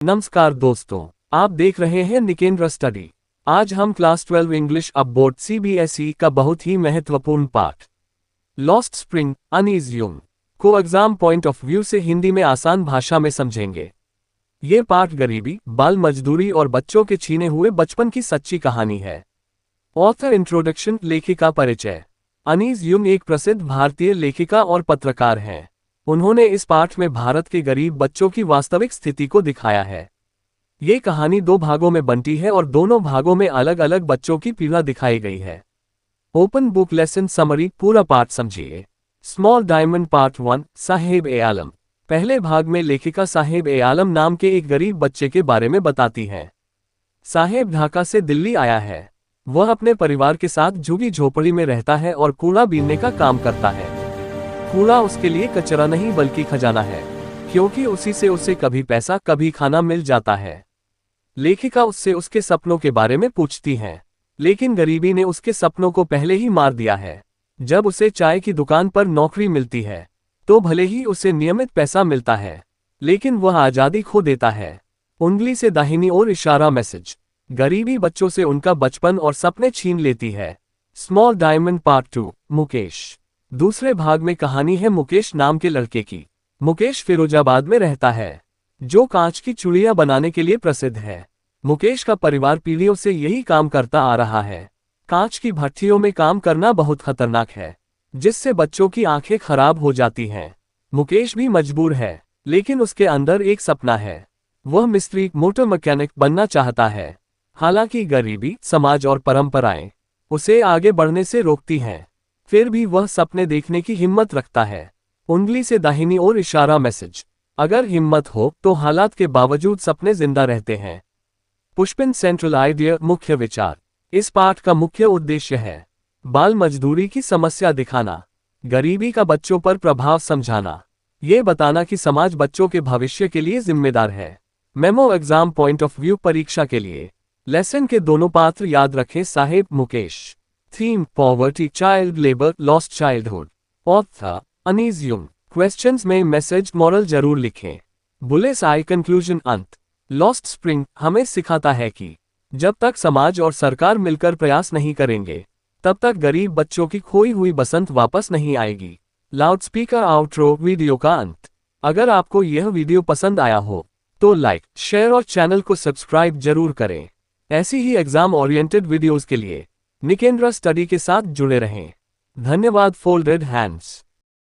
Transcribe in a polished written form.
नमस्कार दोस्तों, आप देख रहे हैं निकेंद्र स्टडी। आज हम क्लास 12 इंग्लिश अब बोर्ड CBSE का बहुत ही महत्वपूर्ण पाठ लॉस्ट स्प्रिंग अनईज यूंग को एग्जाम पॉइंट ऑफ व्यू से हिंदी में आसान भाषा में समझेंगे। ये पाठ गरीबी, बाल मजदूरी और बच्चों के छीने हुए बचपन की सच्ची कहानी है। ऑथर इंट्रोडक्शन, लेखिका परिचय। अनीज यूंग एक प्रसिद्ध भारतीय लेखिका और पत्रकार हैं। उन्होंने इस पाठ में भारत के गरीब बच्चों की वास्तविक स्थिति को दिखाया है। ये कहानी 2 भागों में बंटी है और दोनों भागों में अलग अलग बच्चों की पीड़ा दिखाई गई है। ओपन बुक लेसन समरी, पूरा पाठ समझिए। स्मॉल डायमंड पार्ट 1, साहेब ए आलम। पहले भाग में लेखिका साहेब ए आलम नाम के एक गरीब बच्चे के बारे में बताती हैं। साहेब ढाका से दिल्ली आया है। वह अपने परिवार के साथ झुग्गी झोपड़ी में रहता है और कूड़ा बीनने का काम करता है। कूड़ा उसके लिए कचरा नहीं बल्कि खजाना है, क्योंकि उसी से उसे कभी पैसा कभी खाना मिल जाता है। लेखिका उससे उसके सपनों के बारे में पूछती हैं, लेकिन गरीबी ने उसके सपनों को पहले ही मार दिया है। जब उसे चाय की दुकान पर नौकरी मिलती है तो भले ही उसे नियमित पैसा मिलता है, लेकिन वह आज़ादी खो देता है। उंगली से दाहिनी ओर इशारा मैसेज। गरीबी बच्चों से उनका बचपन और सपने छीन लेती है। Small diamond part 2, Mukesh. दूसरे भाग में कहानी है मुकेश नाम के लड़के की। मुकेश फिरोजाबाद में रहता है, जो कांच की चूड़ियां बनाने के लिए प्रसिद्ध है। मुकेश का परिवार पीढ़ियों से यही काम करता आ रहा है। कांच की भट्ठियों में काम करना बहुत खतरनाक है, जिससे बच्चों की आंखें खराब हो जाती हैं। मुकेश भी मजबूर है, लेकिन उसके अंदर एक सपना है। वह मिस्त्री, मोटर मैकेनिक बनना चाहता है। हालांकि गरीबी, समाज और परंपराएं उसे आगे बढ़ने से रोकती हैं, फिर भी वह सपने देखने की हिम्मत रखता है। उंगली से दाहिनी ओर इशारा मैसेज। अगर हिम्मत हो तो हालात के बावजूद सपने जिंदा रहते हैं। पुष्पिन सेंट्रल आइडिया, मुख्य विचार। इस पाठ का मुख्य उद्देश्य है बाल मजदूरी की समस्या दिखाना, गरीबी का बच्चों पर प्रभाव समझाना, ये बताना कि समाज बच्चों के भविष्य के लिए जिम्मेदार है। Memo exam point of view, परीक्षा के लिए। लेसन के दोनों पात्र याद रखें, Saheb Mukesh. Theme, poverty, child labour, lost childhood. Author Anees Jung. Questions में मैसेज, मॉरल जरूर लिखें। बुलेस आई, कंक्लूजन, अंत। लॉस्ट स्प्रिंग हमें सिखाता है कि जब तक समाज और सरकार मिलकर प्रयास नहीं करेंगे, तब तक गरीब बच्चों की खोई हुई बसंत वापस नहीं आएगी। लाउडस्पीकर आउट्रो, वीडियो का अंत। अगर आपको यह वीडियो पसंद आया हो तो लाइक, शेयर और चैनल को सब्सक्राइब जरूर करें। ऐसी ही एग्जाम ओरिएंटेड वीडियोस के लिए निकेंद्र स्टडी के साथ जुड़े रहें। धन्यवाद। Folded hands.